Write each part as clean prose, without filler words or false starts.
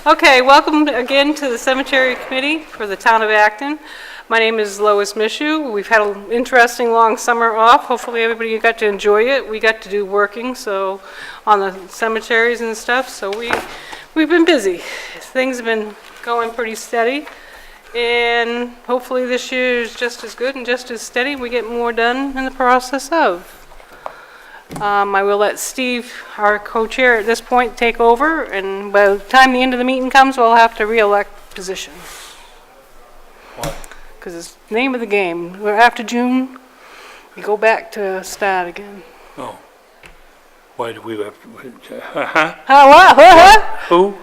Okay, welcome again to the Cemetery Committee for the Town of Acton. My name is Lois Mishu. We've had an interesting long summer off. Hopefully everybody got to enjoy it. We got to do working so on the cemeteries and stuff, so we've been busy. Things have been going pretty steady, and hopefully this year is just as good and just as steady. We get more done in the process of. I will let Steve, our co-chair at this point, take over, and by the time the end of the meeting comes, we'll have to re-elect position. Why? Because it's the name of the game. We're after June, we go back to start again. Oh. Why do we have to? What? Who?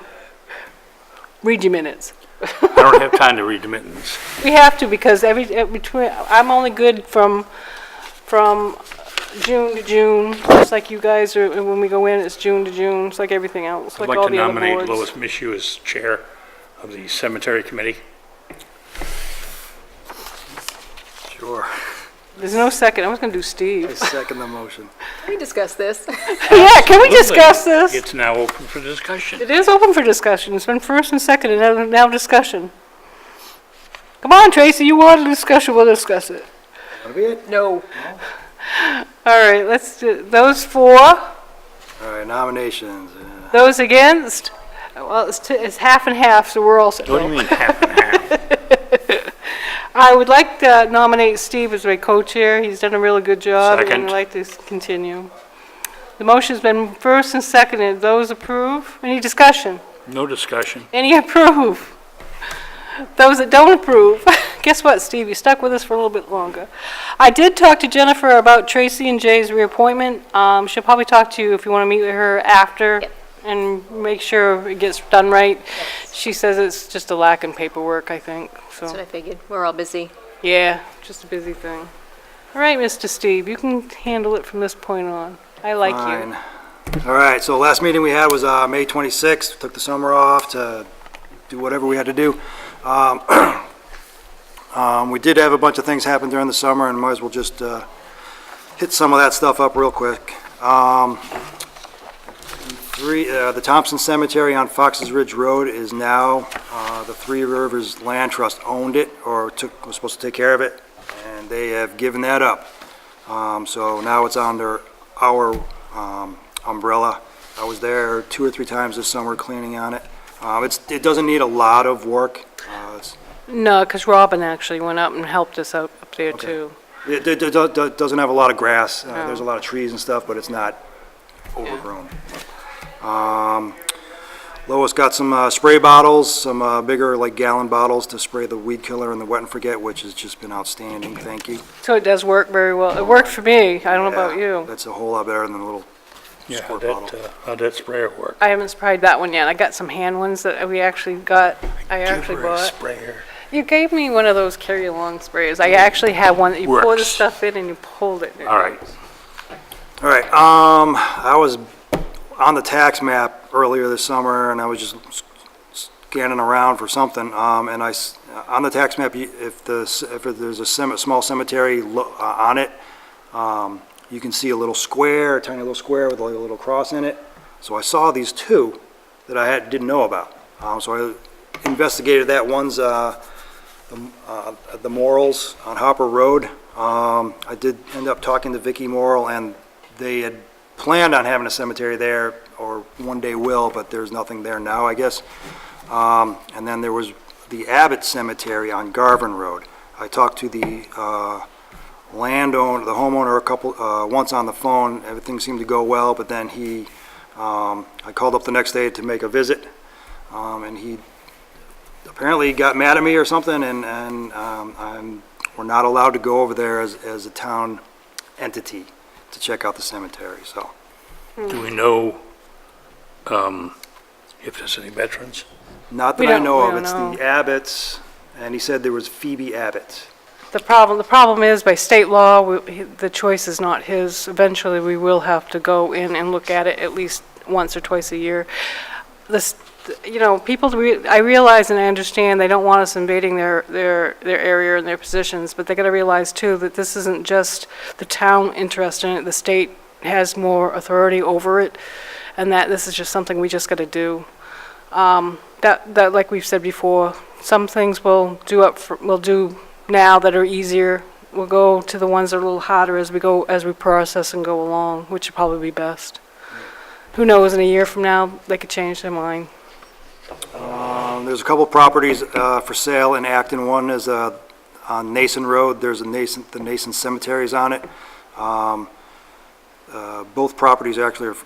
Read your minutes. I don't have time to read the mittens. We have to, because I'm only good from June to June, just like you guys are. When we go in, it's June to June. It's like everything else, I'd like like all to the other nominate boards. Lois Mishu as chair of the cemetery committee. Sure. There's no second. I was going to do I Steve. second the motion. Can we discuss this? Yeah, can we discuss this? It's now open for discussion. It is open for discussion. It's been first and second, and now discussion. Come on, Tracy. You want a discussion? We'll discuss it. That'll be it. No. All right. Let's do those four. All right, nominations. Those against? Well, it's half and half, so we're all set. What do you mean half and half? I would like to nominate Steve as my co-chair. He's done a really good job, Second. and I'd like to continue. The motion's been first and seconded. Those approve? Any discussion? No discussion. Any approve? Those that don't approve, guess what, Steve? You stuck with us for a little bit longer. I did talk to Jennifer about Tracy and Jay's reappointment. She'll probably talk to you if you want to meet with her after. Yep. And make sure it gets done right. She says it's just a lack in paperwork, I think. That's what So, I figured. We're all busy. yeah, just a busy thing. All right, Mr. Steve, you can handle it from this point on. I like Fine. you. All right, so last meeting we had was May 26th. Took the summer off to do whatever we had to do. We did have a bunch of things happen during the summer, and might as well just hit some of that stuff up real quick. The Thompson Cemetery on Fox's Ridge Road is now, the Three Rivers Land Trust owned it, or was supposed to take care of it, and they have given that up. So now it's under our umbrella. I was there 2 or 3 times this summer cleaning on it. It doesn't need a lot of work. No, because Robin actually went up and helped us out up there, Okay. too. It doesn't have a lot of grass. No. There's a lot of trees and stuff, but it's not overgrown. Lois got some spray bottles, some bigger like gallon bottles to spray the weed killer and the wet and forget, which has just been outstanding. Thank you. So it does work very well. It worked for me. I don't know about Yeah, you. That's a whole lot better than the little Yeah, squirt bottle. how'd that sprayer work? I haven't tried that one yet. I got some hand ones that we actually got. I Give actually her a bought. sprayer. You gave me one of those carry-along sprayers. I actually had one that you pour the Works. stuff in and you pulled it. All right. All right, I was on the tax map earlier this summer, and I was just scanning around for something, and on the tax map, if there's a small cemetery on it, you can see a little square, a tiny little square with like a little cross in it. So I saw these two that I didn't know about. So I investigated that. One's the Morals on Hopper Road. I did end up talking to Vicki Morrill, and they had planned on having a cemetery there, or one day will, but there's nothing there now, I guess. And then there was the Abbott Cemetery on Garvin Road. I talked to the landowner, the homeowner, once on the phone. Everything seemed to go well, but then I called up the next day to make a visit, and he apparently got mad at me or something, and we're not allowed to go over there as a town entity to check out the cemetery, so. Do we know if there's any veterans? Not We that I don't- know we of, don't it's know. the Abbotts, and he said there was Phoebe Abbott. The problem is by state law, the choice is not his. Eventually, we will have to go in and look at it at least once or twice a year. I realize and I understand they don't want us invading their area and their positions, but they got to realize too that this isn't just the town interest in it. The state has more authority over it, and that this is just something we just got to do. That, like we've said before, some things we'll do now that are easier. We'll go to the ones that are a little harder as we process and go along, which would probably be best. Who knows, in a year from now, they could change their mind. There's a couple properties for sale in Acton. One is on Nason Road. There's the Nason Cemetery is on it. Both properties actually are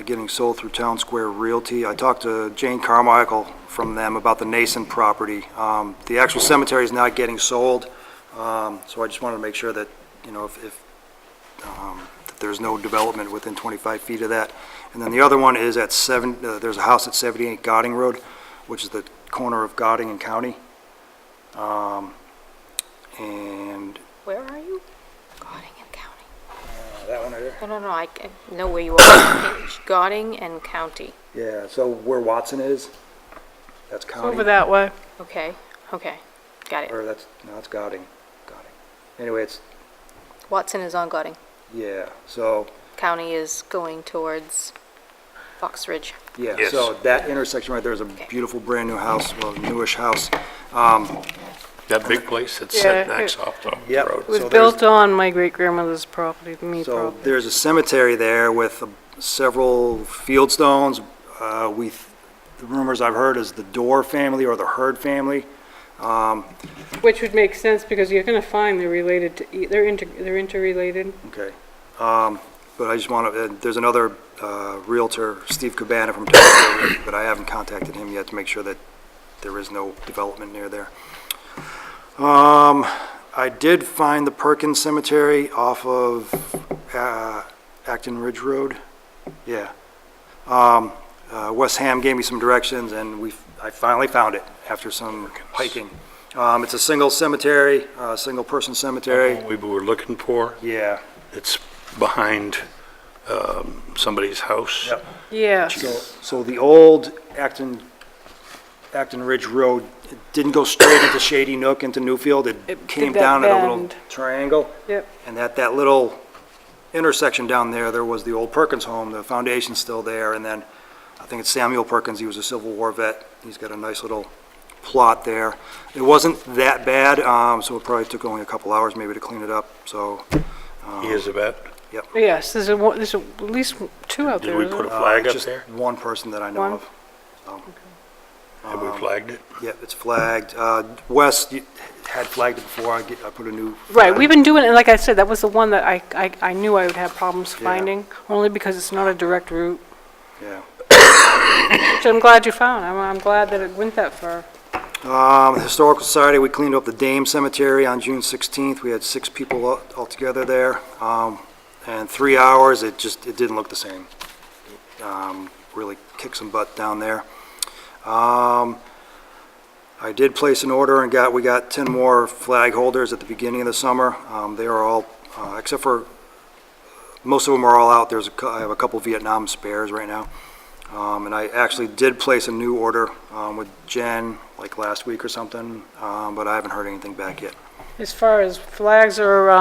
getting sold through Town Square Realty. I talked to Jane Carmichael from them about the Nason property. The actual cemetery is not getting sold, so I just wanted to make sure that, you know, if that there's no development within 25 feet of that. And then the other one is at there's a house at 78 Godding Road, which is the corner of Godding and County. And Where are you? Gauding and County. that one right there? No, I know where you are. Page. Gauding and County. Yeah, so where Watson is, that's County. Over that way. Okay, got it. Or that's Godding. Anyway, it's, Watson is on Gauding. yeah, so, County is going towards Fox Ridge. yeah, Yes. so that intersection right there is a beautiful brand-new house, well, newish house. That big place that's Yeah, set next off the Yep. road. It was So built on my great-grandmother's property, the Mead So property. there's a cemetery there with several field stones. The rumors I've heard is the Dorr family or the Hurd family. Which would make sense, because you're gonna find they're related to, they're interrelated. Okay. But I just want to, there's another Realtor, Steve Cabana from Town, but I haven't contacted him yet to make sure that there is no development near there. I did find the Perkins Cemetery off of Acton Ridge Road. Yeah. West Ham gave me some directions, and I finally found it after some hiking. It's a single cemetery, single-person cemetery. What we were looking for, Yeah. it's behind somebody's house. Yep. Yeah. So the old Acton Ridge Road, it didn't go straight into Shady Nook into Newfield. It It came did that down at a little bend. triangle. Yep. And at that little intersection down there, there was the old Perkins home. The foundation's still there. And then I think it's Samuel Perkins. He was a Civil War vet. He's got a nice little plot there. It wasn't that bad, so it probably took only a couple hours maybe to clean it up. So, He is a vet. Yes, there's at least two out Did there. we isn't put a there? flag up just there? one person that I know One? of. Have we flagged it? Yep, it's flagged. West had flagged it before. I put a new. Right, flag. we've been doing it, and like I said, that was the one that I knew I would have problems Yeah. finding, only because it's not a direct route, Yeah. which I'm glad you found. I'm glad that it went that far. The Historical Society, we cleaned up the Dame Cemetery on June 16th. We had 6 people altogether there. And 3 hours, it didn't look the same. Really kicked some butt down there. I did place an order and we got 10 more flag holders at the beginning of the summer. They are all, except for, most of them are all out. I have a couple Vietnam spares right now. And I actually did place a new order with Jen, like last week or something, but I haven't heard anything back yet. As far as flags or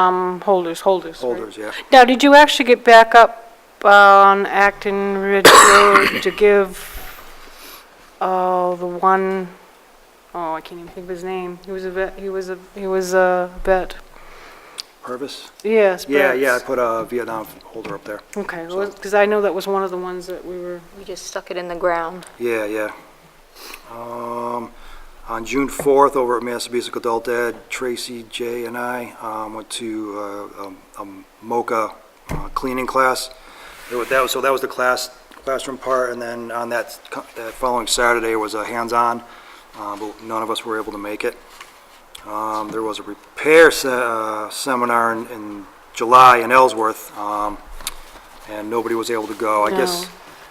holders, right? Holders, yeah. Now, did you actually get back up on Acton Ridge Road to give the one, I can't even think of his name. He was a vet. He was a vet. Purvis? Yes. Yeah, Brett's. yeah, I put a Vietnam holder up there. Okay, because I know that was one of the ones that we were. We just stuck it in the ground. Yeah, yeah. On June 4th, over at Massabesic Adult Ed, Tracy, Jay, and I went to a MOCA cleaning class. That was the classroom part, and then on that following Saturday was a hands-on, but none of us were able to make it. There was a repair seminar in July in Ellsworth, and nobody was able to go. I guess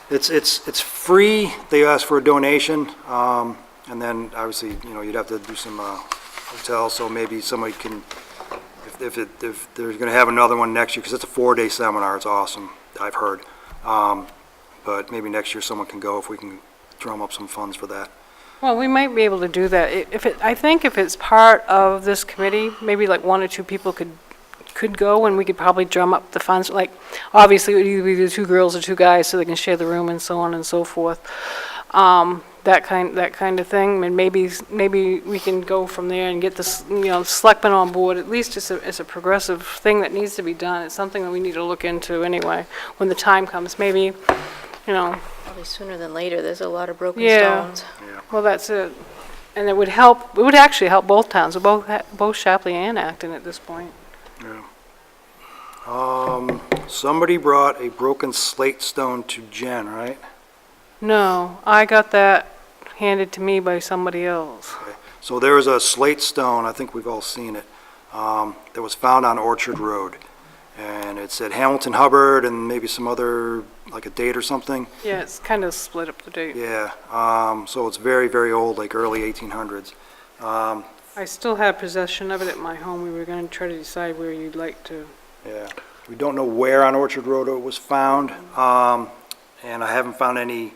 it's free. They ask for a donation, and then obviously, you'd have to do some hotel, so maybe somebody can, if they're going to have another one next year, because it's a 4-day seminar. It's awesome, I've heard. But maybe next year someone can go if we can drum up some funds for that. Well, we might be able to do that. I think if it's part of this committee, maybe like 1 or 2 people could go, and we could probably drum up the funds. Like, obviously, it would either be the 2 girls or 2 guys, so they can share the room and so on and so forth. that kind of thing, and maybe we can go from there and get this, selectmen on board. At least it's a progressive thing that needs to be done. It's something that we need to look into anyway, when the time comes, maybe, Probably sooner than later, there's a lot of broken Yeah. stones. well, that's it. And it would actually help both towns, both Shapley and Acton at this point. Somebody brought a broken slate stone to Jen, right? No, I got that handed to me by somebody else. So there is a slate stone, I think we've all seen it, that was found on Orchard Road. And it said Hamilton Hubbard and maybe some other, like a date or something. Yeah, it's kind of split up the date. Yeah, so it's very, very old, like early 1800s. I still have possession of it at my home. We were going to try to decide where you'd like to. Yeah, we don't know where on Orchard Road it was found, and I haven't found any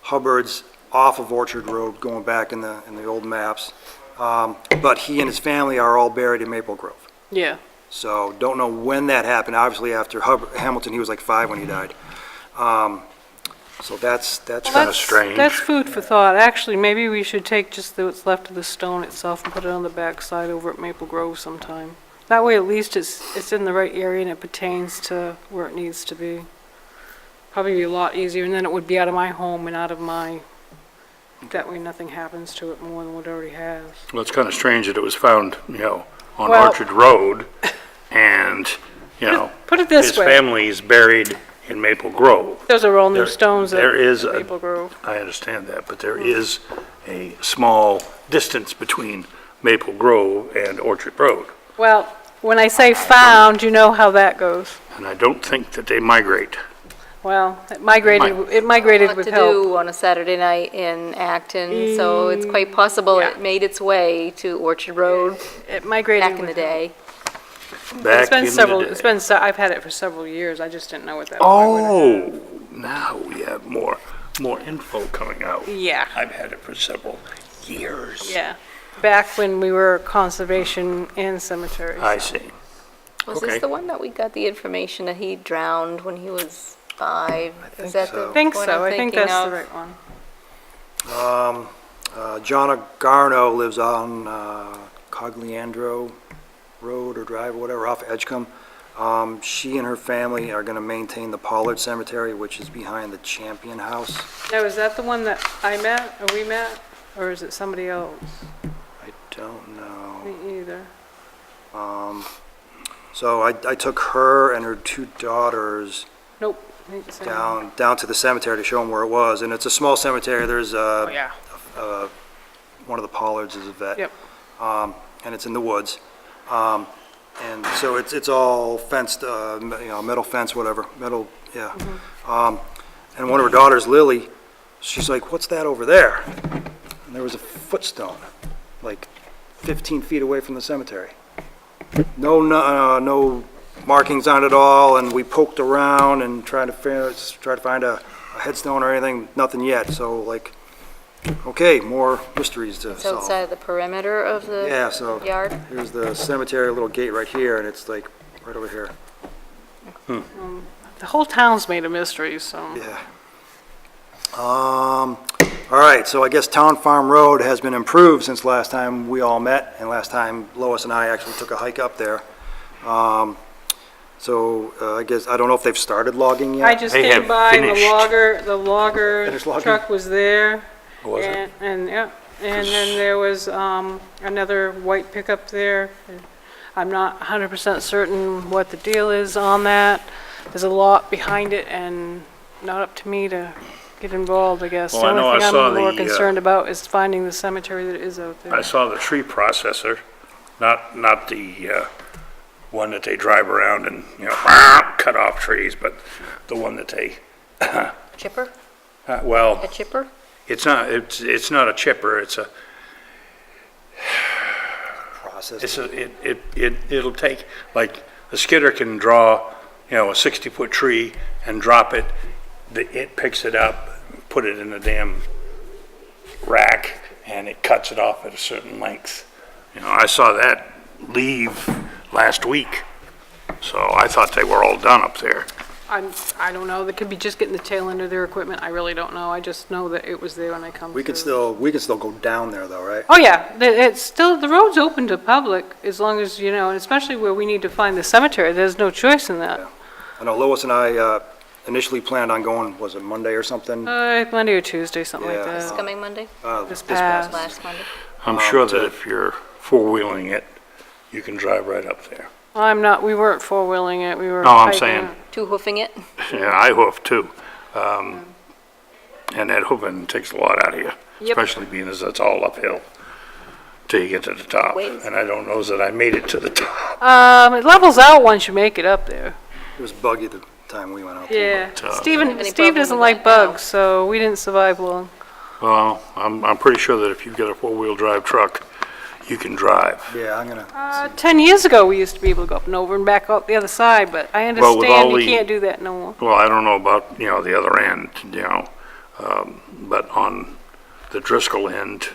Hubbards off of Orchard Road going back in the old maps. But he and his family are all buried in Maple Grove. Yeah. So don't know when that happened. Obviously, after Hamilton, he was like 5 when he died. So that's Kinda strange. That's food for thought. Actually, maybe we should take just what's left of the stone itself and put it on the back side over at Maple Grove sometime. That way, at least it's in the right area and it pertains to where it needs to be. Probably be a lot easier, and then it would be out of my home and out of my, that way nothing happens to it more than what it already has. Well, it's kind of strange that it was found, on Well- Orchard Road, and, Put it this his way. family's buried in Maple Grove. Those are all new There- stones at there is at a- Maple Grove. I understand that, but there is a small distance between Maple Grove and Orchard Road, Well, when I say found, you know how that goes. and I don't think that they migrate. Well, it migrated Lot with to help. do on a Saturday night in Acton, so it's quite possible Yeah. it made its way to Orchard Road It migrated back in the with help. day. Back in the day. I've had it for several years. I just didn't know what that was. Oh, now we have more info coming out. Yeah, I've had it for several years. yeah. Back when we were conservation and cemetery. I see. Was Okay. this the one that we got the information that he drowned when he was 5? think Is that so. the I think one so. I'm I think thinking that's of? the right one. John Garno lives on Cogliandro Road or Drive or whatever, off Edgecombe. She and her family are going to maintain the Pollard Cemetery, which is behind the Champion House. Now, is that the one that I met, or we met, or is it somebody else? I don't know. Me either. So I took her and her 2 daughters Nope. ain't the same. down to the cemetery to show them where it was. And it's a small cemetery. There's Oh, yeah. one of the Pollards is a vet. Yep. And it's in the woods. And so it's all fenced, metal fence, whatever, metal, yeah. And one of her daughters, Lily, she's like, "What's that over there?" And there was a footstone, like 15 feet away from the cemetery. No markings on it at all, and we poked around and tried to find a headstone or anything, nothing yet, so like, okay, more mysteries to It's solve. outside of the perimeter of the Yeah, so yard? here's the cemetery, a little gate right here, and it's like right over here. The whole town's made a mystery, so. Yeah. All right, so I guess Town Farm Road has been improved since last time we all met, and last time Lois and I actually took a hike up there. So I guess, I don't know if they've started logging yet. I just They came have by, and finished. the logger Finished logging? truck was there. Was it? And, yeah, and then there was, another white pickup there. I'm not 100% certain what the deal is on that. There's a lot behind it and not up to me to get involved, I guess. Well, I know The only I thing saw I'm more the, concerned about is finding the cemetery that is out there. I saw the tree processor, not the one that they drive around and, cut off trees, but the one that they, Chipper? well, A chipper? it's not a chipper, Process. it'll take, like, the skidder can draw, a 60-foot tree and drop it, it picks it up, put it in a damn rack, and it cuts it off at a certain length. I saw that leave last week, so I thought they were all done up there. I don't know, they could be just getting the tail end of their equipment, I really don't know. I just know that it was there when I come We can through. still go down there though, right? Oh, yeah, it's still, the road's open to public as long as, you know, and especially where we need to find the cemetery, there's no choice in that. Yeah. I know Lois and I initially planned on going, was it Monday or something? Monday or Tuesday, something like Yeah. This that. coming Monday, This past. past. last Monday. I'm sure that if you're four-wheeling it, you can drive right up there. I'm not, we weren't four-wheeling it, we were. No, I'm hiking saying- it. Two-hoofing it. Yeah, I hoof too. And that hoofing takes a lot out of you, Yep. especially being as it's all uphill till you get to the top. Wait. And I don't know that I made it to the top. It levels out once you make it up there. It was buggy the time we went out there. Yeah, But, Steve Any Steve problem doesn't with like that now? bugs, so we didn't survive long. Well, I'm pretty sure that if you've got a four-wheel drive truck, you can drive. Yeah, I'm gonna, 10 years ago, we used to be able to go up and over and back out the other side, but I Well, with understand all you the- can't do that no more. Well, I don't know about, you know, the other end, you know, but on the Driscoll end,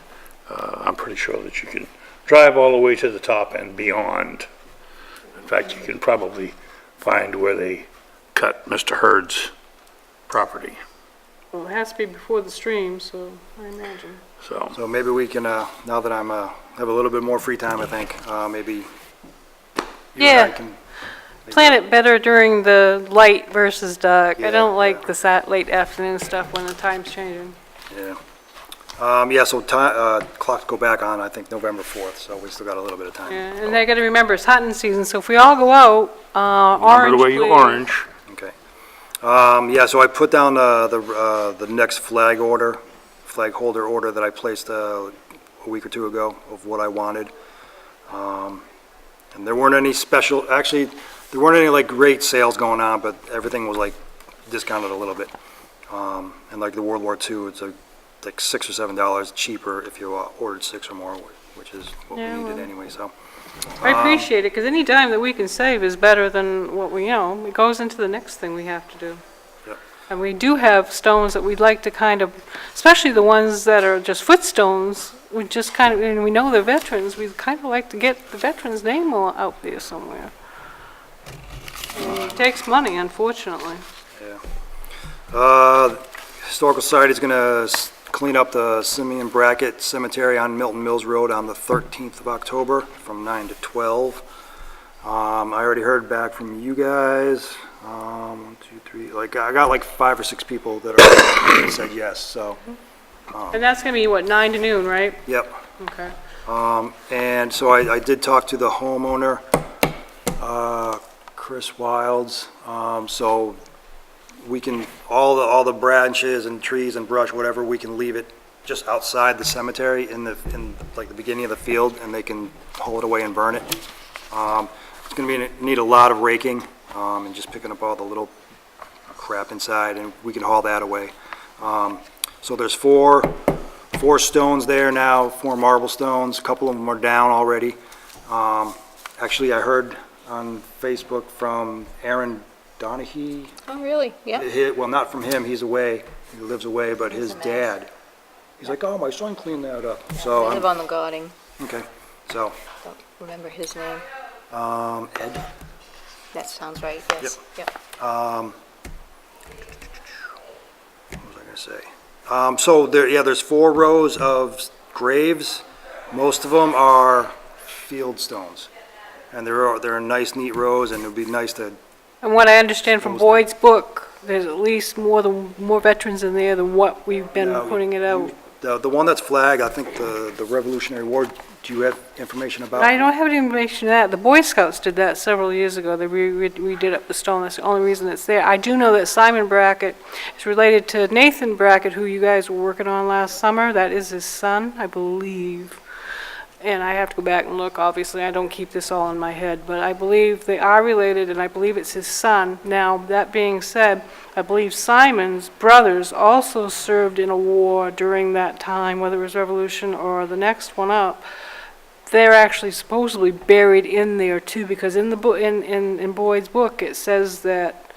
I'm pretty sure that you can drive all the way to the top and beyond. In fact, you can probably find where they cut Mr. Hurd's property, Well, it has to be before the stream, so I imagine. so. so maybe we can, now that I'm, have a little bit more free time, I think, maybe you and I Yeah. can. Plan it better during the light versus dark. I Yeah, don't like yeah. the late afternoon stuff when the time's changing. Yeah. Yeah, so clocks go back on, I think, November 4th, so we still got a little bit of time. Yeah, and they gotta remember, it's hunting season, so if we all go out, orange, Remember the way you please. orange. Okay. Yeah, so I put down the next flag holder order that I placed a week or two ago of what I wanted. And there weren't any special, actually, there weren't any like great sales going on, but everything was like discounted a little bit. And like the World War II, it's like $6 or $7 cheaper if you ordered 6 or more, which is what we Yeah, needed well. anyway, so. I appreciate it, because any dime that we can save is better than what we, you know, it goes into the next thing we have to do. Yep. And we do have stones that we'd like to kind of, especially the ones that are just footstones, we just kind of, and we know they're veterans, we'd kind of like to get the veteran's name out there somewhere. And it takes money, unfortunately. Historical Society's gonna clean up the Simeon Brackett Cemetery on Milton Mills Road on the 13th of October from 9 to 12. I already heard back from you guys, 1, 2, 3, like, I got like 5 or 6 people that are, said yes, so, And that's gonna be, what, 9 to noon, right? yep. Okay. And so I did talk to the homeowner, Chris Wilds, so we can, all the branches and trees and brush, whatever, we can leave it just outside the cemetery in like the beginning of the field, and they can haul it away and burn it. It's gonna need a lot of raking, and just picking up all the little crap inside, and we can haul that away. So there's four stones there now, 4 marble stones, a couple of them are down already. Actually, I heard on Facebook from Aaron Donahue, Oh, really? Yeah. well, not from him, he's away, he lives away, but his That's a mess. dad. He's like, oh, my son cleaned that up, so, I live on the Gauding. okay, so, Don't remember his name. Ed, That sounds right, yes. Yep. what was I gonna say? So there's 4 rows of graves, most of them are field stones. And they're nice, neat rows, and it'd be nice to, And what I understand from What was Boyd's book, there's at least more veterans in there than what we've been No, putting it out. the one that's flagged, I think the Revolutionary War, do you have information about? I don't have any information on that. The Boy Scouts did that several years ago. They redid up the stone. That's the only reason it's there. I do know that Simon Brackett is related to Nathan Brackett, who you guys were working on last summer. That is his son, I believe. And I have to go back and look, obviously. I don't keep this all in my head. But I believe they are related, and I believe it's his son. Now, that being said, I believe Simon's brothers also served in a war during that time, whether it was Revolution or the next one up. They're actually supposedly buried in there too, because in the book, in Boyd's book, it says that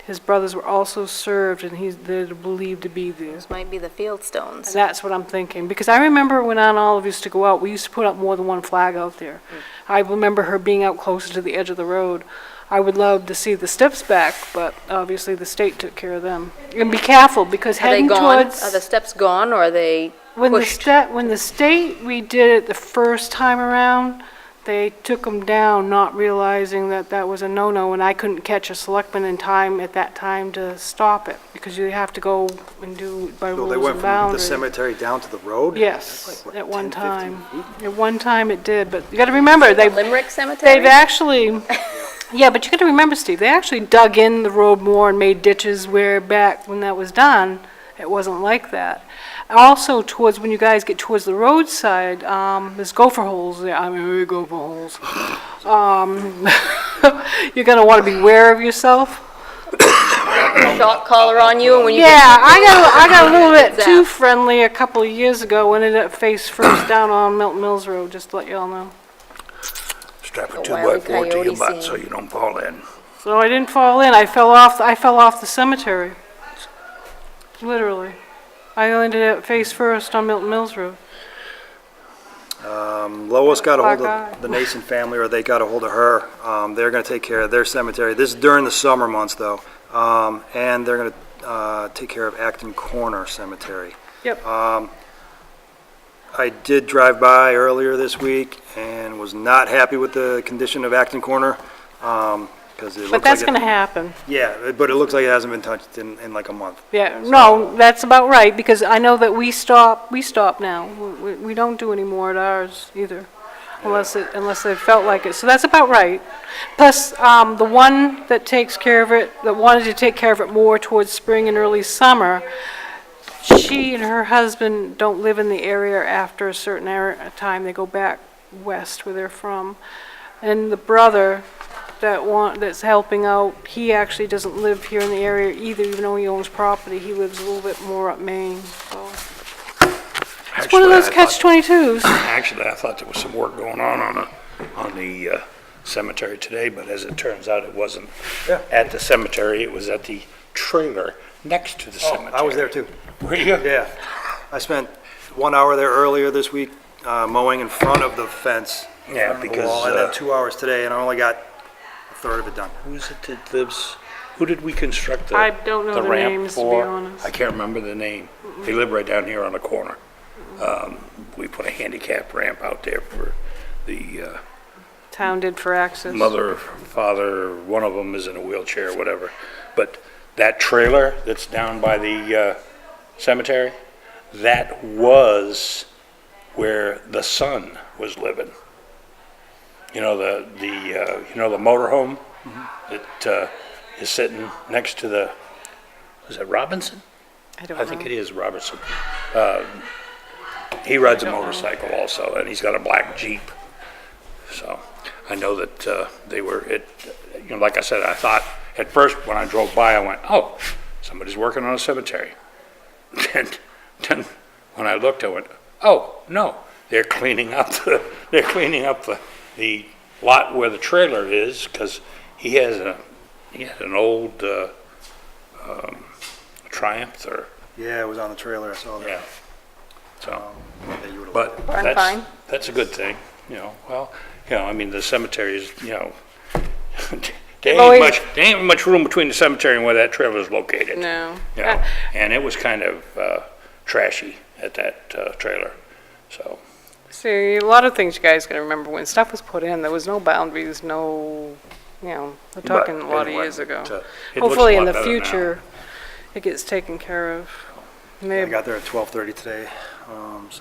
his brothers were also served, and they're believed to be there. Those might be the field And stones. that's what I'm thinking, because I remember when Aunt Olive used to go out, we used to put up more than one flag out there. I remember her being out closer to the edge of the road. I would love to see the steps back, but obviously the state took care of them. And be careful, because Are they heading gone? towards... Are the steps gone, or are they When pushed? when the state redid it the first time around, they took them down, not realizing that that was a no-no, and I couldn't catch a selectman in time at that time to stop it, because you have to go and do it by So rules they and went from the boundaries. cemetery down to the road? Yes, That's like, what, at one 10, 15 time. feet? At one time it did, but you gotta remember, Limerick Cemetery? they've actually, yeah, but you gotta remember, Steve, they actually dug in the road more and made ditches where back when that was done, it wasn't like that. Also, towards, when you guys get towards the roadside, there's gopher holes there, gopher holes. You're gonna wanna be aware of yourself. Shot collar on you, and when you Yeah, get... I got a little bit Zap. too friendly a couple of years ago, when it ended up face first down on Milton Mills Road, just to let y'all know. Strap a A 2x4 Wile E. to your Coyote butt so scene. you don't fall in. So I didn't fall in, I fell off the cemetery. Literally. I ended up face first on Milton Mills Road. Lois got a hold Black eye. of the Nason family, or they got a hold of her. They're gonna take care of their cemetery. This is during the summer months, though. And they're gonna take care of Acton Corner Cemetery. Yep. I did drive by earlier this week and was not happy with the condition of Acton Corner, because it looks like... But that's it- gonna happen. Yeah, but it looks like it hasn't been touched in like a month. Yeah, no, that's about right, because I know that we stop now. We don't do any more at ours either, unless they felt like it. So that's about right. Plus, the one that takes care of it, that wanted to take care of it more towards spring and early summer, she and her husband don't live in the area after a certain time. They go back west where they're from. And the brother that's helping out, he actually doesn't live here in the area either, even though he owns property. He lives a little bit more up Maine, so. It's one of those catch-22s. Actually, I thought there was some work going on the cemetery today, but as it turns out, it wasn't Yeah. at the cemetery, it was at the trailer next to the cemetery. I was there too. Were you? Yeah. I spent 1 hour there earlier this week, mowing in front of the fence. Yeah, of the because, wall, and then 2 hours today, and I only got a third of it done. Who is it that lives, who did we construct the I don't know the the ramp names, to be for? honest. I can't remember the name. They live right down here on the corner. We put a handicap ramp out there for the Town did for access. mother, father, one of them is in a wheelchair, whatever. But that trailer that's down by the cemetery, that was where the son was living. You know, the motorhome that is sitting next to the, is it Robinson? I don't I think know. it is Robertson. He rides a motorcycle also, and he's got a black Jeep. So I know that they were, like I said, I thought, at first when I drove by, I went, oh, somebody's working on a cemetery. Then when I looked, I went, oh, no, they're cleaning up the lot where the trailer is, because he had an old Triumph, or, Yeah, it was on the trailer, I saw that. yeah. So, Yeah, you would've- but Barn that's, find. that's a good thing, well, I mean, the cemetery is, there Always- ain't much room between the cemetery and where that trailer is located. No. And it was kind of trashy at that trailer, so. See, a lot of things you guys gotta remember, when stuff was put in, there was no boundaries, no, we're talking a lot of anyway, years ago. it looks a Hopefully in lot the better now. future, it gets taken care of. I Maybe, got there at 12:30 today, and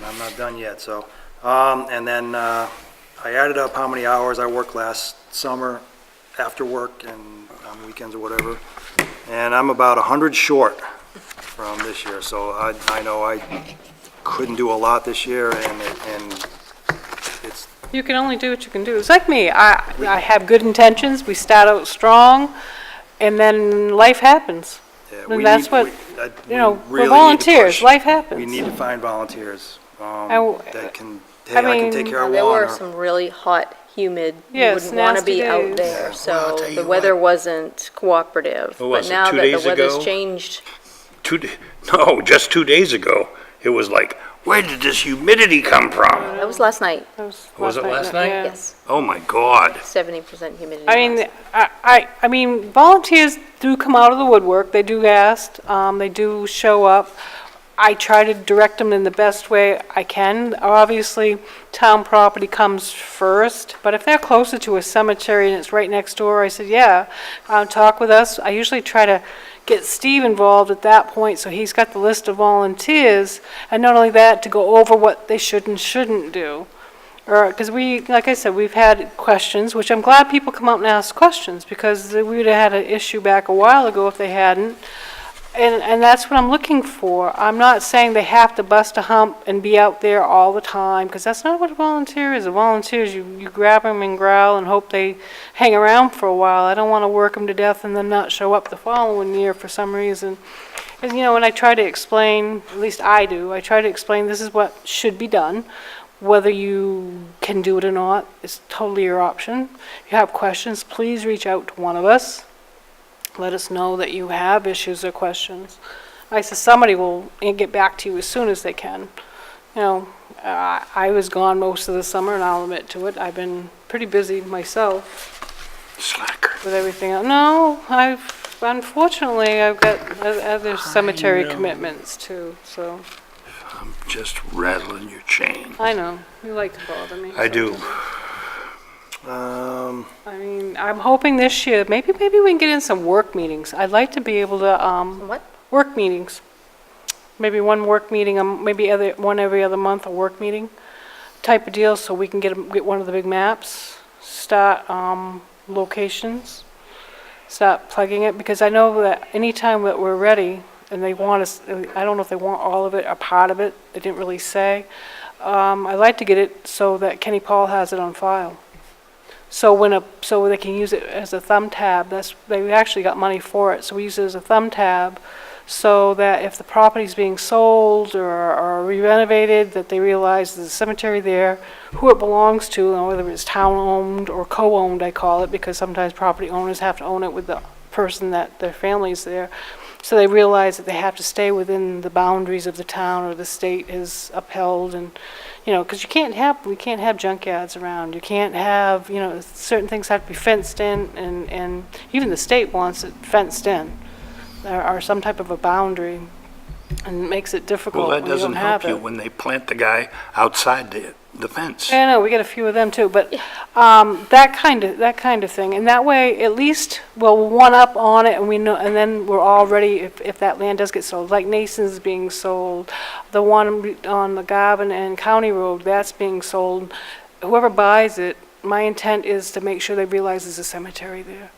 I'm not done yet, so. And then I added up how many hours I worked last summer after work and on weekends or whatever, and I'm about 100 short from this year, so I know I couldn't do a lot this year, and it's, you can only do what you can do. It's like me, I have good intentions, we start out strong, and then life happens. yeah, And we that's need, what, we we're really need to volunteers, push. life happens. We need to find volunteers I- that can, I hey, I can take mean- care of There one. were or- some really hot, humid, you Yes, wouldn't want to nasty be out days. there, Well, I'll so tell you the weather what. wasn't cooperative. What was But it, now 2 that the days weather's ago? changed, No, just 2 days ago, it was like Where did this humidity come from? That was last night. That Was it last night? yeah. Yes, Oh, my God. 70% humidity. I mean, last- I mean, volunteers do come out of the woodwork, they do ask, they do show up. I try to direct them in the best way I can. Obviously, town property comes first, but if they're closer to a cemetery and it's right next door, I said, yeah, talk with us. I usually try to get Steve involved at that point, so he's got the list of volunteers, and not only that, to go over what they should and shouldn't do. Or, because we, like I said, we've had questions, which I'm glad people come out and ask questions, because we would have had an issue back a while ago if they hadn't. And that's what I'm looking for. I'm not saying they have to bust a hump and be out there all the time, because that's not what a volunteer is. A volunteer is you grab them and growl and hope they hang around for a while. I don't want to work them to death and then not show up the following year for some reason. And, you know, and I try to explain, at least I do, I try to explain this is what should be done. Whether you can do it or not is totally your option. If you have questions, please reach out to one of us. Let us know that you have issues or questions. I said somebody will get back to you as soon as they can. You know, I was gone most of the summer, and I'll admit to it. I've been pretty busy myself Slacker. with everything else. No, unfortunately, I've got other cemetery know. commitments too, so. I'm just rattling your chain. I know, you like to bother me. I do. I mean, I'm hoping this year, maybe we can get in some work meetings. I'd like to be able to, What? work meetings. Maybe one work meeting, maybe one every other month, a work meeting type of deal, so we can get one of the big maps, start, locations, start plugging it, because I know that anytime that we're ready, and they want us, I don't know if they want all of it or part of it, they didn't really say. I'd like to get it so that Kenny Paul has it on file. So so they can use it as a thumb tab. They actually got money for it, so we use it as a thumb tab, so that if the property's being sold or renovated, that they realize there's a cemetery there, who it belongs to, and whether it's town-owned or co-owned, I call it, because sometimes property owners have to own it with the person that their family's there. So they realize that they have to stay within the boundaries of the town or the state is upheld, and, you know, because we can't have junkyards around. You can't have, you know, certain things have to be fenced in, and even the state wants it fenced in. There are some type of a boundary, and it makes it difficult Well, when that you doesn't don't have help you it. when they plant the guy outside the fence. I know, we get a few of them too, but that kind of thing, and that way, at least we'll one up on it, and we know, and then we're all ready if that land does get sold. Like Nason's being sold, the one on the Garvin and County Road, that's being sold. Whoever buys it, my intent is to make sure they realize there's a cemetery there.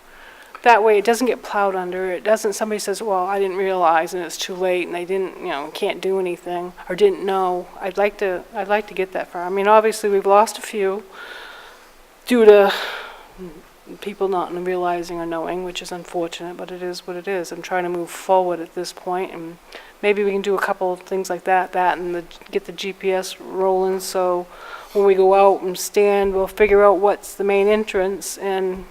That way, it doesn't get plowed under. It doesn't. Somebody says, "Well, I didn't realize, and it's too late, and they didn't, you know, can't do anything, or didn't know." I'd like to get that far. I mean, obviously, we've lost a few due to people not realizing or knowing, which is unfortunate, but it is what it is. I'm trying to move forward at this point, and maybe we can do a couple of things like that, and get the GPS rolling. So when we go out and stand, we'll figure out what's the main entrance and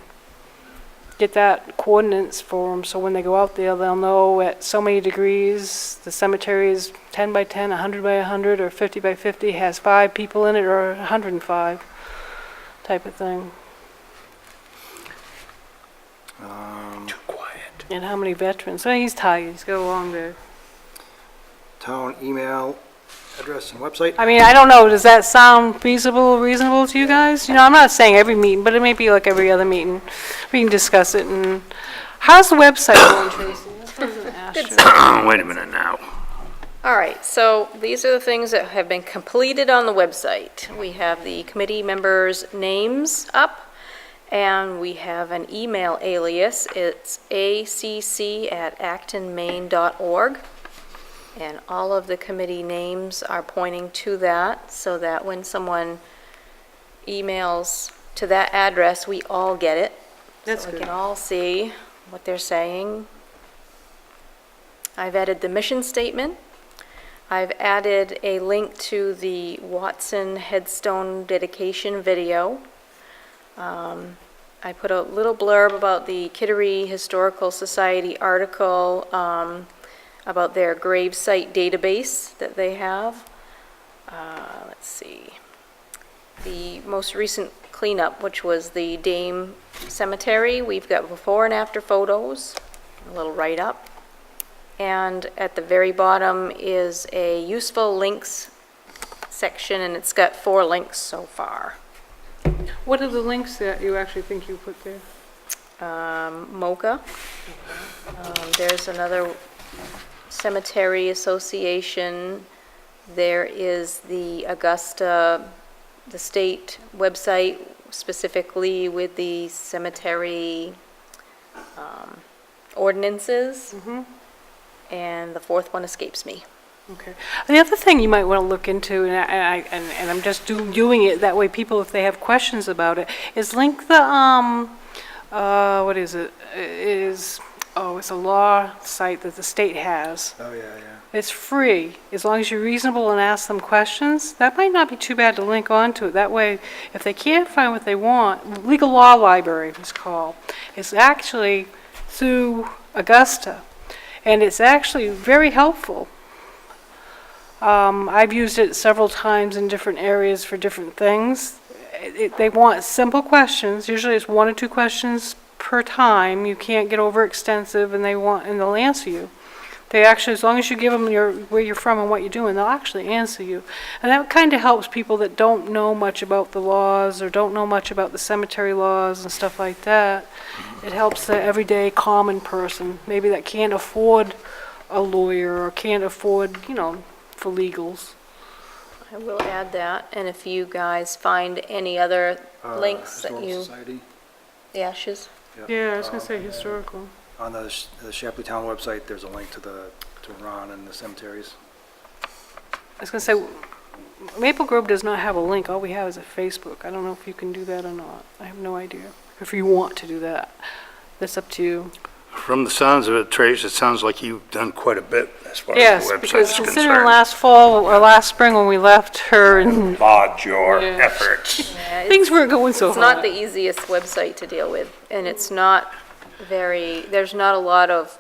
get that coordinates for them, so when they go out there, they'll know at so many degrees, the cemetery is 10 by 10, 100 by 100, or 50 by 50, has 5 people in it, or 105 type of thing. Too quiet. And how many veterans? So he's tired, he's got a long day. Town email address and website. I mean, I don't know, does that sound feasible, reasonable to you guys? You know, I'm not saying every meeting, but it may be like every other meeting. We can discuss it, and how's the website going, Tracy? This wasn't asked you. Wait a minute now. All right, so these are the things that have been completed on the website. We have the committee members' names up, and we have an email alias. It's acc@actonmaine.org. And all of the committee names are pointing to that, so that when someone emails to that address, we all get it. That's So we good. can all see what they're saying. I've added the mission statement. I've added a link to the Watson headstone dedication video. I put a little blurb about the Kittery Historical Society article about their gravesite database that they have. let's see, the most recent cleanup, which was the Dame Cemetery. We've got before and after photos, a little write-up. And at the very bottom is a useful links section, and it's got 4 links so far. What are the links that you actually think you put there? MOCA. There's another cemetery association. There is the Augusta, the state website specifically with the cemetery ordinances. And the 4th one escapes me. Okay. The other thing you might want to look into, and I'm just doing it that way, people, if they have questions about it, is link the, what is it? It's a law site that the state has. Oh, yeah. It's free, as long as you're reasonable and ask them questions. That might not be too bad to link onto it. That way, if they can't find what they want, Legal Law Library, it's called. It's actually through Augusta, and it's actually very helpful. I've used it several times in different areas for different things. They want simple questions. Usually it's 1 or 2 questions per time. You can't get overextensive, and they'll answer you. They actually, as long as you give them where you're from and what you're doing, they'll actually answer you. And that kind of helps people that don't know much about the laws or don't know much about the cemetery laws and stuff like that. It helps the everyday common person, maybe that can't afford a lawyer or can't afford, for legals. I will add that, and if you guys find any other links that Historical you, Society. the ashes, Yeah, I was going to say historical. On the Shapley Town website, there's a link to Ron and the cemeteries. I was going to say, Maple Grove does not have a link. All we have is a Facebook. I don't know if you can do that or not. I have no idea. If you want to do that, that's up to you. From the sounds of it, Trace, it sounds like you've done quite a bit as far as Yes, the because website's considering concerned. last fall or last spring when we left her and Applaud your Yeah. efforts. yeah, things weren't going so it's not hot. the easiest website to deal with, and it's not there's not a lot of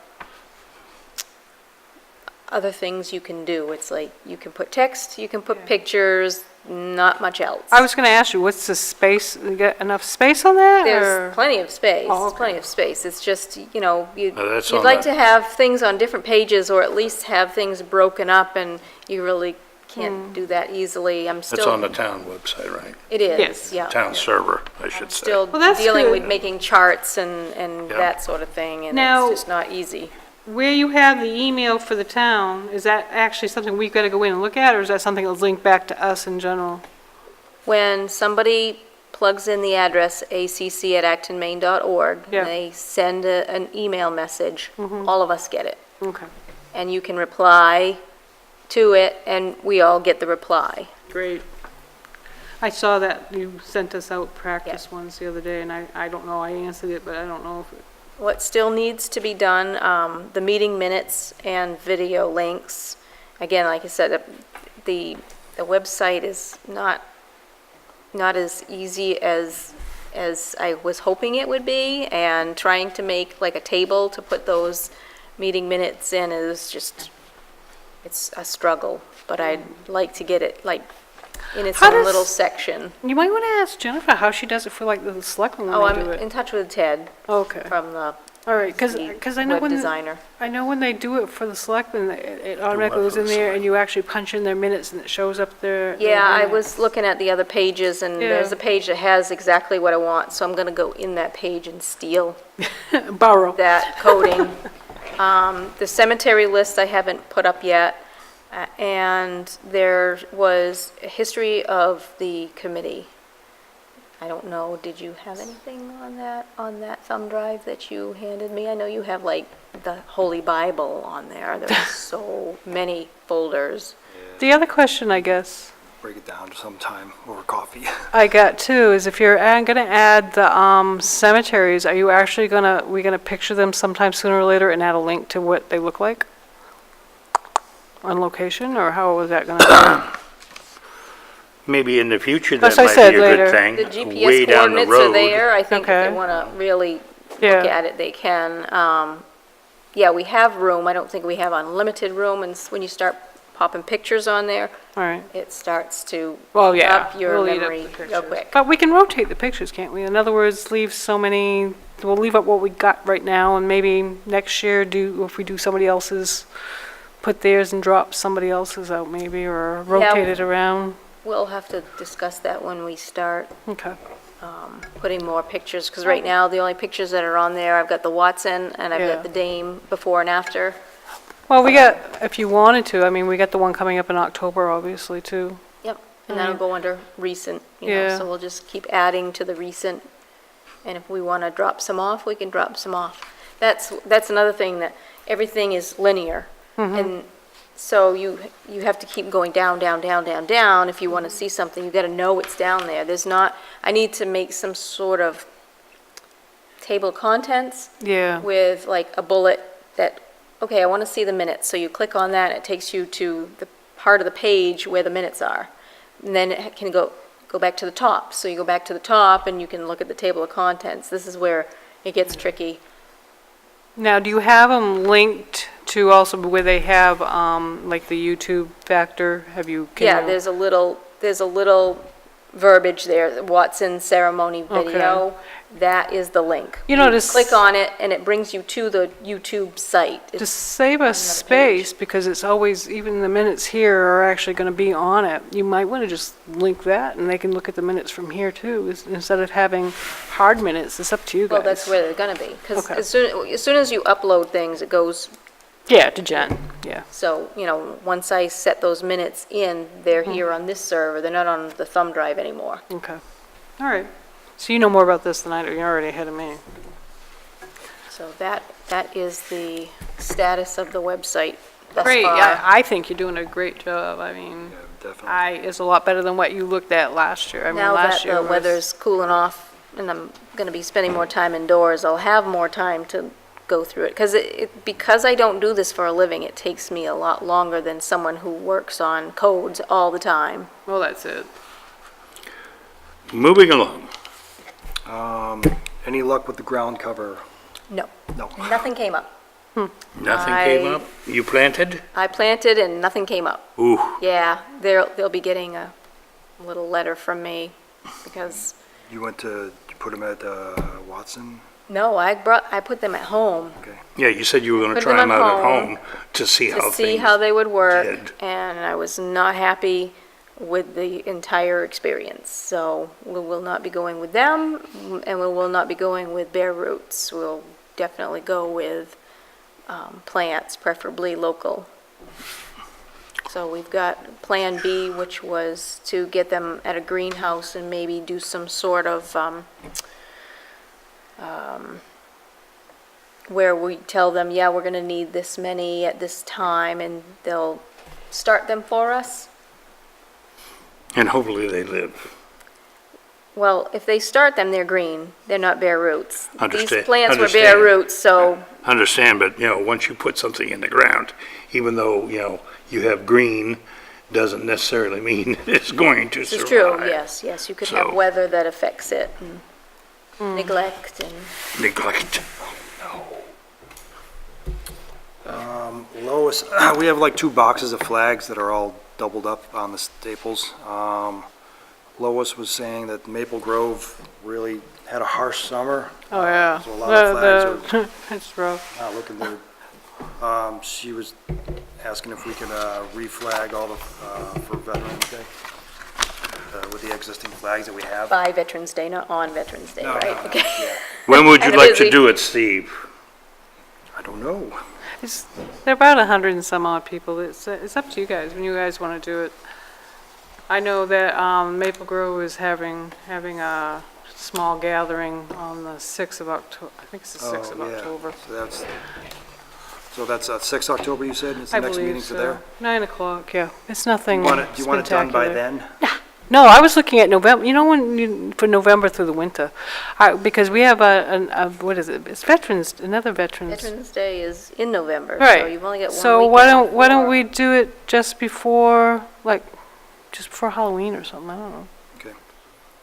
other things you can do. It's like, you can put text, you can put pictures, not much else. I was going to ask you, what's the space? You got enough space on that? There's or- plenty of space, Oh, there's okay. plenty of space. It's just, that's you'd on like the- to have things on different pages, or at least have things broken up, and you really can't do that easily. I'm That's still, on the town website, right? it is, Yes. yeah. Town server, I should say. Still Well, that's dealing good. with making charts and Yeah. that sort of thing, and Now- it's just not easy. Where you have the email for the town, is that actually something we've got to go in and look at, or is that something that's linked back to us in general? When somebody plugs in the address acc@actonmaine.org, Yeah. they send an email message, all of us get it. Okay, And you can reply to it, and we all get the reply. great. I saw that you sent us out practice ones the other day, and I don't know, I answered it, but I don't know if it... What still needs to be done, the meeting minutes and video links. Again, like I said, the website is not as easy as I was hoping it would be, and trying to make like a table to put those meeting minutes in is just, it's a struggle, but I'd like to get it like in its How own does- little section. You might want to ask Jennifer how she does it for like the selectmen Oh, when they I'm do in it. touch with Ted Okay, from the all right, because I know web when... designer. I know when they do it for the selectmen, it automatically goes in there, and you actually punch in their minutes, and it shows up there. Yeah, I was looking at the other pages, and there's Yeah. a page that has exactly what I want, so I'm gonna go in that page and steal Borrow. that coding. The cemetery list I haven't put up yet, and there was a history of the committee. I don't know, did you have anything on that thumb drive that you handed me? I know you have like the Holy Bible on there, there's so many folders. The other question, I guess, Break it down sometime over coffee. I got too, is if you're going to add the cemeteries, are you actually we gonna picture them sometime sooner or later and add a link to what they look like on location, or how was that gonna? Maybe in the future, That's that what I might said be a good later. thing. The Way GPS down the coordinates are road. there, I think if Okay. they wanna really look Yeah. at it, they can. Yeah, we have room, I don't think we have unlimited room, and when you start popping pictures on there, All right. it starts to Well, yeah. up your we'll eat up memory the real pictures. quick. But we can rotate the pictures, can't we? In other words, leave so many, we'll leave up what we got right now, and maybe next year if we do somebody else's, put theirs and drop somebody else's out maybe, or rotate it around. We'll have to discuss that when we start Okay. putting more pictures, because right now, the only pictures that are on there, I've got the Watson and I've Yeah. got the Dame before and after. Well, we got, if you wanted to, I mean, we got the one coming up in October, obviously, too. Yep, and that'll go under recent, Yeah. so we'll just keep adding to the recent. And if we want to drop some off, we can drop some off. That's another thing, that everything is linear. And so you have to keep going down, down, down, down, down. If you want to see something, you got to know it's down there. I need to make some sort of table of contents Yeah. with like a bullet that, okay, I want to see the minutes. So you click on that, it takes you to the part of the page where the minutes are. And then it can go back to the top. So you go back to the top and you can look at the table of contents. This is where it gets tricky. Now, do you have them linked to also where they have, like the YouTube factor? Have you? can Yeah, you- there's a little verbiage there, Watson ceremony video. That is the link. You notice- click on it and it brings you to the YouTube site. To It's- save us space, because it's always, even the minutes here are actually going to be on it, you might want to just link that, and they can look at the minutes from here, too, instead of having hard minutes. It's up to you guys. Well, that's where they're gonna be, because Okay. as soon as you upload things, it goes. Yeah, to Jen, yeah. So, once I set those minutes in, they're here on this server, they're not on the thumb drive anymore. Okay. All right. So you know more about this than I do. You're already ahead of me. So that is the status of the website thus Great. far. I think you're doing a great job. I mean, Definitely. it's a lot better than what you looked at last year. I mean, Now that last year the was- weather's cooling off and I'm gonna be spending more time indoors, I'll have more time to go through it. Because I don't do this for a living, it takes me a lot longer than someone who works on codes all the time. Well, that's it. Moving along. Any luck with the ground cover? No, No. nothing came up. Nothing came I- up? You planted? I planted and nothing came up. Ooh, Yeah, they'll be getting a little letter from me because, You put them at Watson? no, I put them at home yeah, you said you were gonna Put try them them at out at home home to see to how see things how they would work. did. And I was not happy with the entire experience. So we will not be going with them and we will not be going with bare roots. We'll definitely go with plants, preferably local. So we've got Plan B, which was to get them at a greenhouse and maybe do some sort of, where we tell them, yeah, we're gonna need this many at this time, and they'll start them for us. And hopefully they live. Well, if they start them, they're green, they're not bare roots. These Understand- plants were bare understand. roots, so, Understand, but, once you put something in the ground, even though, you have green, doesn't necessarily mean it's going to this survive. is true, yes, you could have So- weather that affects it, and neglect, and Neglect. Lois, we have like 2 boxes of flags that are all doubled up on the staples. Lois was saying that Maple Grove really had a harsh summer, Oh, yeah. So a lot of flags It's rough. not looking good. She was asking if we could reflag all the, for Veterans Day, with the existing flags that we have. by Veterans Day, not on Veterans Day, No, right? no, no, Okay. yeah. When would you Kinda like busy. to do it, Steve? I don't know. They're about 100 and some odd people. It's up to you guys, when you guys want to do it. I know that Maple Grove is having a small gathering on the 6th of October. I think it's the 6th of Oh, yeah. October. So that's 6 October, you said? It's the I next believe meeting so. to there? 9 o'clock, yeah. It's nothing Do you want it done by spectacular. then? No, I was looking at November, for November through the winter. Because we have what is it? It's another Veterans. Veterans Day is in November, so Right. you've only got one So weekend why don't before. we do it just before Halloween or something? I don't know. Okay.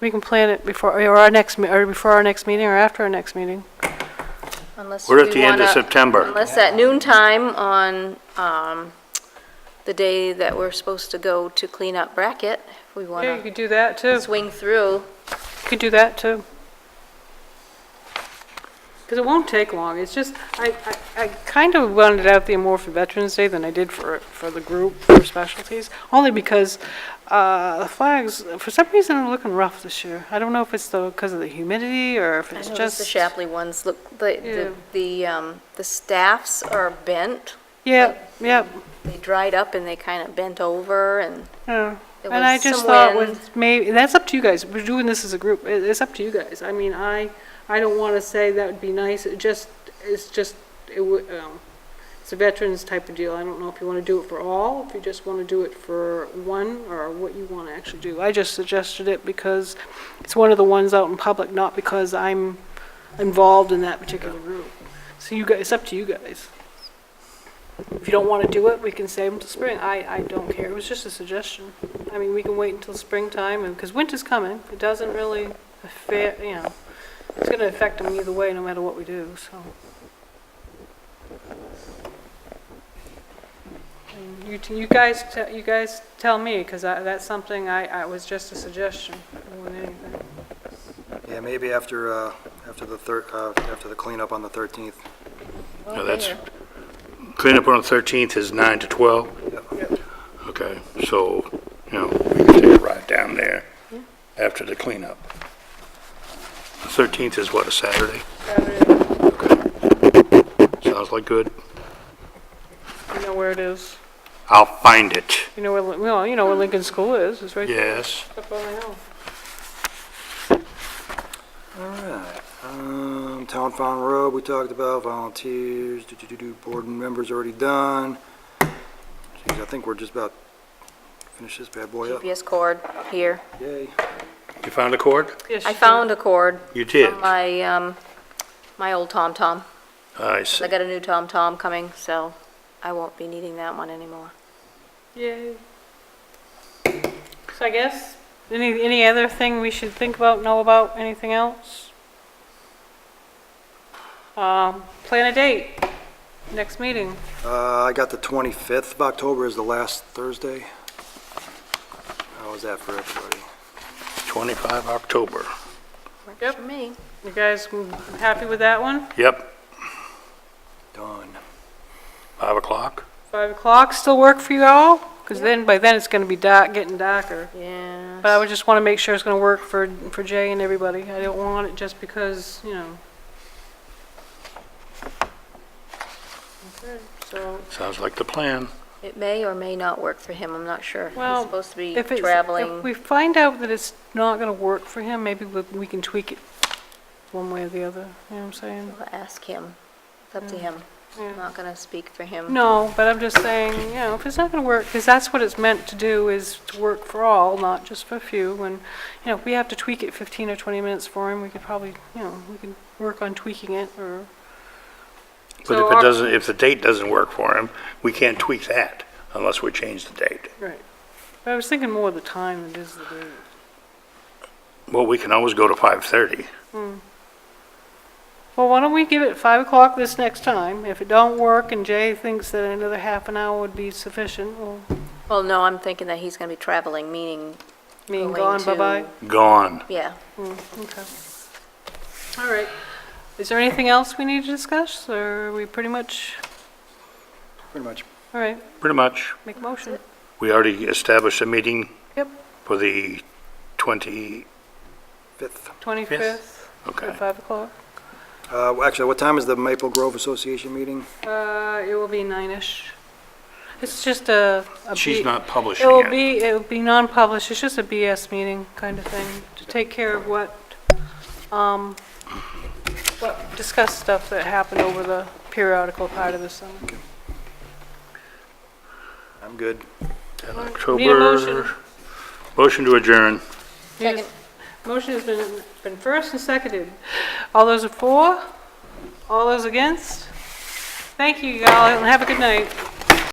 We can plan it before before our next meeting or after our next meeting. Unless We're at we the end of wanna- September. Unless at noon time on the day that we're supposed to go to clean up Brackett, if we want Yeah, you to could do that too. swing through. You could do that too. Because it won't take long. It's just, I kind of wanted it out there more for Veterans Day than I did for the group, for specialties. Only because the flags, for some reason, are looking rough this year. I don't know if it's because of the humidity or if I it's noticed just. the Shapley ones, look, the staffs are bent. Yeah, yeah, They dried up and they kind of bent over and yeah. there And I was just some thought wind. with maybe, that's up to you guys. We're doing this as a group. It's up to you guys. I mean, I don't want to say that would be nice. It's a veterans type of deal. I don't know if you want to do it for all, if you just want to do it for one, or what you want to actually do. I just suggested it because it's one of the ones out in public, not because I'm involved in that particular group. So you guys, it's up to you guys. If you don't want to do it, we can save them till spring. I don't care. It was just a suggestion. I mean, we can wait until springtime, and because winter's coming, it doesn't really affect, it's going to affect them either way, no matter what we do, so. And you guys tell me, because that's something I was just a suggestion more than anything. Yeah, maybe after the cleanup on the 13th. No, that's, cleanup on the 13th is 9 to 12? Yep. Okay, so, we can take a ride down there after the cleanup. The 13th is what, a Saturday? Saturday, Okay. Sounds like good. you know where it is. I'll find it. You know where Lincoln School is. It's right there. Yes. Up on the hill. All right. Town Farm Road, we talked about, volunteers, board members already done. Geez, I think we're just about to finish this bad boy up. GPS cord here. Yay. You found a cord? Yes, I you found a cord You did? from my old TomTom. I see. I got a new TomTom coming, so I won't be needing that one anymore. Yay. So I guess, any other thing we should think about, know about, anything else? Plan a date, next meeting. I got the 25th of October as the last Thursday. How is that for everybody? 25 October. Yep. For me. You guys happy with that one? Yep, Done. 5 o'clock. 5 o'clock still work for you all? Because by then it's going to be dark, getting darker. Yeah. But I would just want to make sure it's going to work for Jay and everybody. I don't want it just because, Okay, so, Sounds like the plan. It may or may not work for him, I'm not sure. Well, He's supposed to be if traveling. we find out that it's not going to work for him, maybe we can tweak it one way or the other. You know what I'm saying? I'll ask him. It's up to him. Yeah. I'm not gonna speak for him. No, but I'm just saying, if it's not going to work, because that's what it's meant to do, is to work for all, not just for a few. And, if we have to tweak it 15 or 20 minutes for him, we could probably, we can work on tweaking it, or. But So if it our- doesn't, if the date doesn't work for him, we can't tweak that unless we change the date. Right. But I was thinking more of the time than it is the date. Well, we can always go to 5:30. Well, why don't we give it 5 o'clock this next time? If it don't work and Jay thinks that another half an hour would be sufficient, Well, no, I'm thinking that he's gonna be traveling, meaning, meaning Going gone, to- bye-bye? Gone. yeah. Okay. All right. Is there anything else we need to discuss, or are we pretty much, Pretty much. all right, Pretty much. make a motion? We already established a meeting Yep, for the 20, 5th. 25th okay. at 5 o'clock. Actually, what time is the Maple Grove Association meeting? It will be 9-ish. It's just a She's B- not publishing yet. It will be non-published, it's just a BS meeting kind of thing, to take care of what discuss stuff that happened over the periodical part of the summer. I'm good. 10 Need a October. motion. Motion to adjourn. Second. Motion has been first and seconded. All those are for? All those against? Thank you, y'all, and have a good night.